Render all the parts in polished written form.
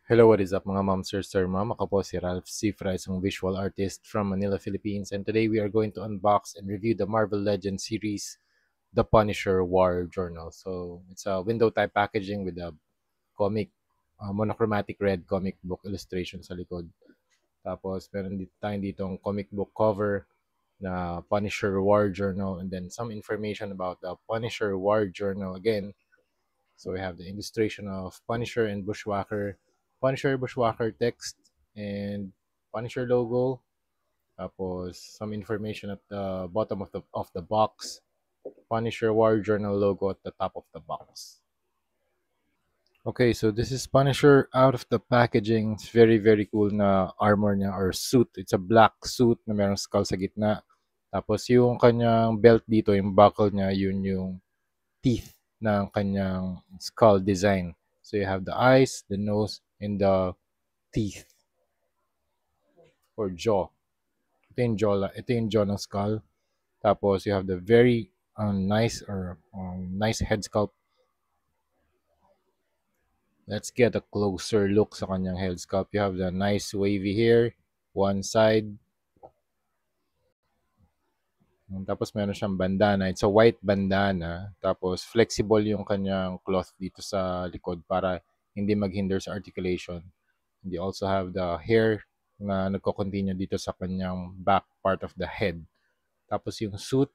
Hello, what is up mga ma'am, sir, ma'am? Ako po si Ralph Cifra, isang visual artist from Manila, Philippines. And today we are going to unbox and review the Marvel Legends series, The Punisher War Journal. So it's a window type packaging with a comic, monochromatic red comic book illustration sa likod. Tapos meron tayong ditong comic book cover na Punisher War Journal, and then some information about the Punisher War Journal again. So we have the illustration of Punisher and Bushwhacker, Punisher Bushwhacker text, and Punisher logo. Tapos some information at the bottom of the box. Punisher War Journal logo at the top of the box. Okay, so this is Punisher out of the packaging. It's very cool na armor niya or suit. It's a black suit na merong skull sa gitna. Tapos yung kanyang belt dito, yung buckle niya, yun yung teeth ng kanyang skull design. So you have the eyes, the nose, and the teeth or jaw. Ito yung jaw ng skull. Tapos you have the very nice head sculpt. Let's get a closer look sa kanyang head sculpt. You have the nice wavy hair, one side. Tapos meron siyang bandana. It's a white bandana. Tapos flexible yung kanyang cloth dito sa likod para hindi maghinder sa articulation. And you also have the hair na nagko-continue dito sa kanyang back part of the head. Tapos yung suit,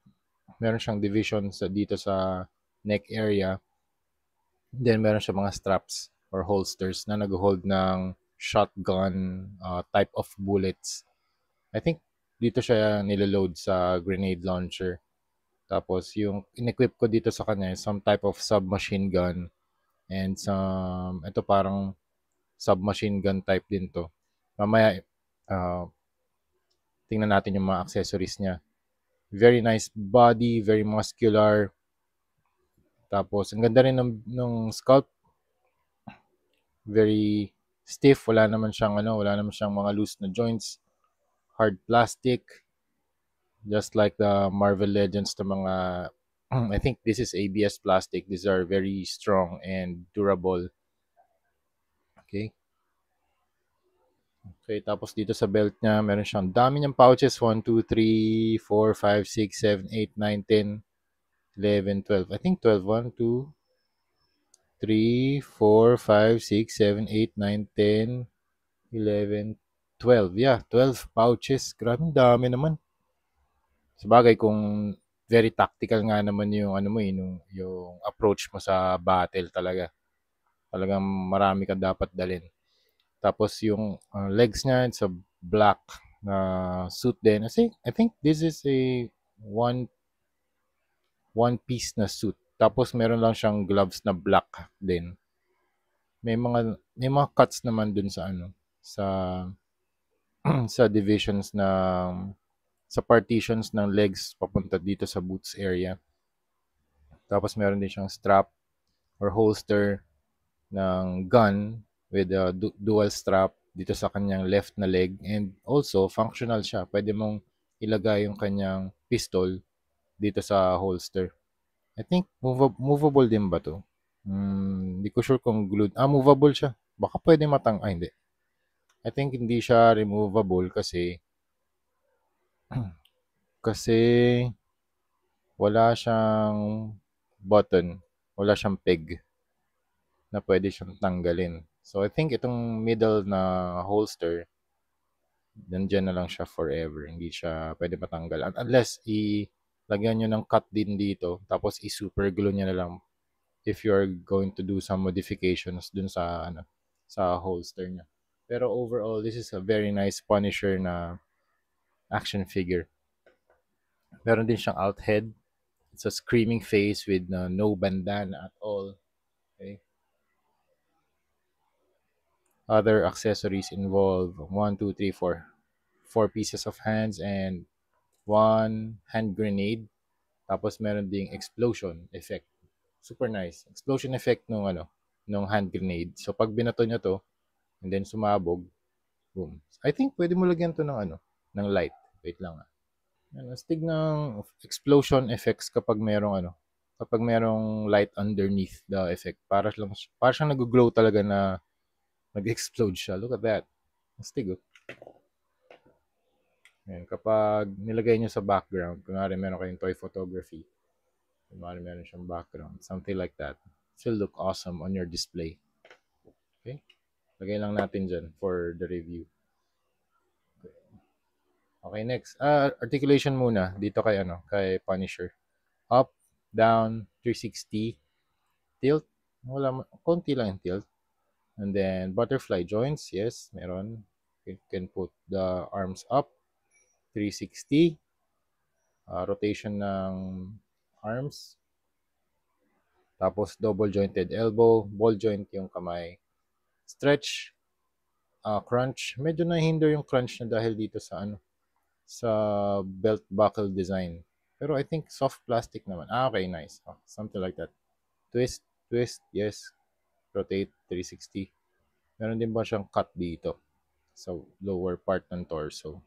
meron siyang division dito sa neck area. Then meron siya mga straps or holsters na nag-hold ng shotgun type of bullets. I think dito siya niloload sa grenade launcher. Tapos yung in-equip ko dito sa kanya is some type of submachine gun and ito parang submachine gun type din to. Mamaya, tingnan natin yung mga accessories niya. Very nice body, very muscular. Tapos, ang ganda rin ng sculpt. Very stiff. Wala naman siyang mga loose na joints. Hard plastic. Just like the Marvel Legends to mga, I think this is ABS plastic. These are very strong and durable. Okay. Okay, tapos dito sa belt niya, meron siyang dami niyang pouches. 1, 2, 3, 4, 5, 6, 7, 8, 9, 10, 11, 12. I think 12. 1, 2, 3, 4, 5, 6, 7, 8, 9, 10, 11, 12. Yeah, 12 pouches. Grabe, dami naman. Sabagay kung very tactical nga naman yung yung approach mo sa battle talaga. Talagang marami ka dapat dalhin. Tapos yung legs niya, it's a black na suit din. I think this is a one piece na suit. Tapos meron lang siyang gloves na black din. May mga cuts naman dun sa sa sa divisions sa partitions ng legs papunta dito sa boots area. Tapos meron din siyang strap or holster ng gun with a dual strap dito sa kanyang left na leg, and also functional siya. Pwede mong ilagay yung kanyang pistol dito sa holster. I think movable din ba to? Hindi ko sure kung glued. Movable siya. Baka pwede hindi. I think hindi siya removable kasi kasi wala siyang button, wala siyang peg na pwede siyang tanggalin. So I think itong middle na holster, nandiyan na lang siya forever. Hindi siya pwede matanggal. Unless lagyan nyo ng cut din dito, tapos i-super glue nyo na lang if you're going to do some modifications dun sa holster niya. Pero overall, this is a very nice Punisher na action figure. Meron din siyang alt head. It's a screaming face with no bandana at all. Okay. Other accessories involve 1, 2, 3, 4. 4 pieces of hands and 1 hand grenade. Tapos meron ding explosion effect. Super nice. Explosion effect nung hand grenade. So pag binato niya to and then sumabog, boom. I think pwede mo lagyan to ng light. Wait lang. Astig ng explosion effects kapag merong light underneath the effect. Para siyang nag-glow talaga na Nag-explode siya. Look at that. Astig, oh. Ayan, kapag nilagay nyo sa background, kunwari meron kayong toy photography, kunwari meron siyang background, something like that, it will look awesome on your display. Okay? Lagay lang natin dyan for the review. Okay, next. Articulation muna dito kay kay Punisher. Up, down, 360, tilt. Wala, konti lang yung tilt. And then butterfly joints, yes, meron. You can put the arms up, 360, rotation ng arms. Tapos double jointed elbow, ball joint yung kamay. Stretch, crunch. Medyo nahinder yung crunch na dahil dito sa sa belt buckle design. Pero I think soft plastic naman. Okay, nice. Something like that. Twist, twist, yes. Rotate, 360. Meron din ba siyang cut dito sa lower part ng torso?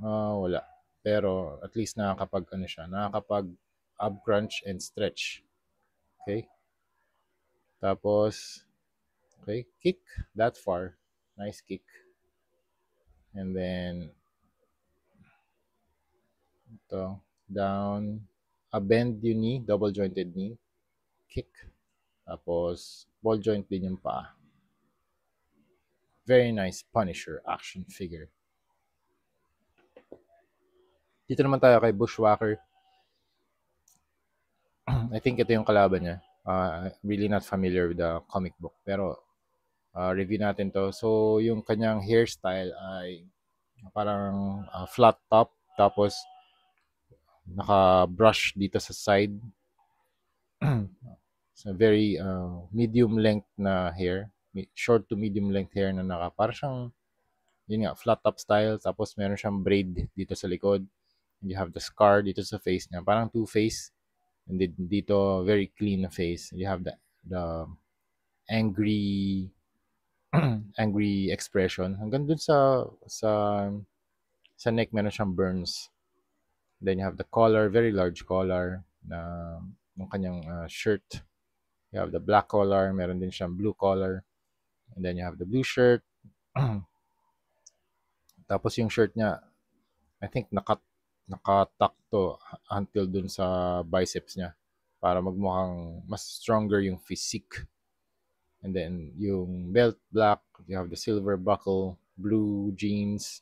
Wala. Pero at least nakakapag ab crunch and stretch. Okay? Tapos, okay, kick that far. Nice kick. And then, ito, down, bend yung knee, double jointed knee, kick. Tapos, ball joint din yung paa. Very nice Punisher action figure. Dito naman tayo kay Bushwhacker. I think ito yung kalaban niya. Really not familiar with the comic book. Pero, review natin to. So, yung kanyang hairstyle ay parang flat top. Tapos, naka-brush dito sa side. So, very medium length na hair. Short to medium length hair na parang siyang, yun nga, flat top style. Tapos, meron siyang braid dito sa likod. And you have the scar dito sa face niya. Parang two-face. And then dito, very clean na face. You have the angry angry expression. Hanggang dun sa neck, meron siyang burns. Then you have the collar, very large collar na ng kanyang shirt. You have the black collar, meron din siyang blue collar. And then you have the blue shirt. Tapos yung shirt niya, I think nakatak to until dun sa biceps niya para magmukhang mas stronger yung physique. And then yung belt black, you have the silver buckle, blue jeans,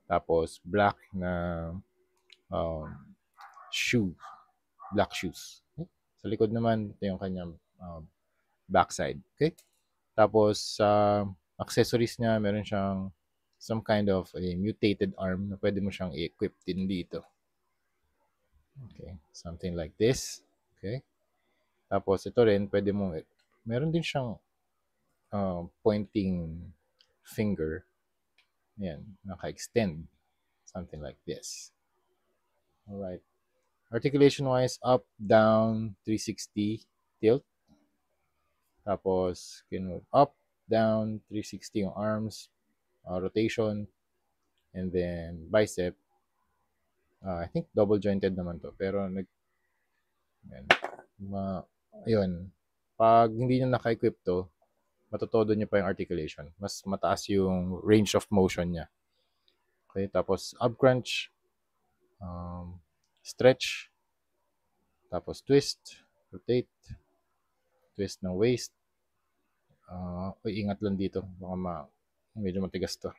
tapos black na shoe, black shoes. Okay? Sa likod naman, ito yung kanyang backside. Okay? Tapos sa accessories niya, meron siyang some kind of a mutated arm na pwede mo siyang i-equip din dito. Okay, something like this. Okay. Tapos ito rin, meron din siyang pointing finger. Yan, naka-extend. Something like this. Alright. Articulation-wise, up, down, 360, tilt. Tapos, up, down, 360 yung arms, rotation, and then bicep. I think double jointed naman to. Pero, ayun. Pag hindi nyo naka-equip to, matutodo nyo pa yung articulation. Mas mataas yung range of motion niya. Okay, tapos ab crunch, stretch, tapos twist, rotate, twist ng waist. Ingat lang dito. Baka medyo matigas to.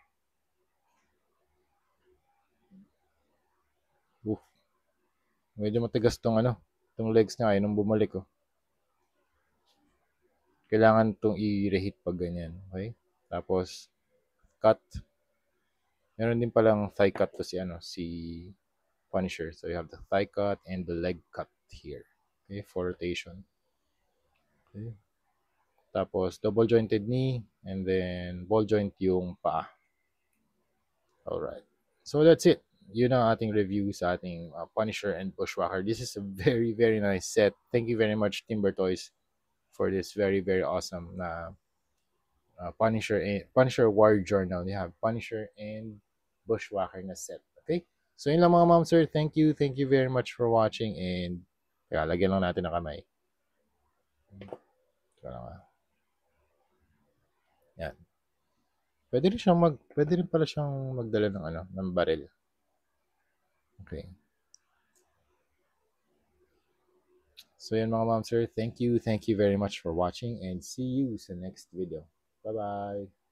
Medyo matigas tong legs niya. Ayaw nung bumalik. Kailangan tong i-reheat pag ganyan. Okay? Tapos, cut. Meron din palang thigh cut to si Punisher. So, you have the thigh cut and the leg cut here. Okay? For rotation. Okay? Tapos, double jointed knee. And then, ball joint yung paa. Alright. So, that's it. Yun ang ating review sa ating Punisher and Bushwhacker. This is a very, very nice set. Thank you very much, Timber Toys, for this very, very awesome na Punisher War Journal. You have Punisher and Bushwhacker na set. Okay? So, yun lang mga ma'am, sir. Thank you. Thank you very much for watching. And, lagyan lang natin ng kamay. pwede rin pala siyang magdala ng ano, ng baril. Okay. So yan mga ma'am sir, thank you very much for watching and see you sa next video. Bye-bye.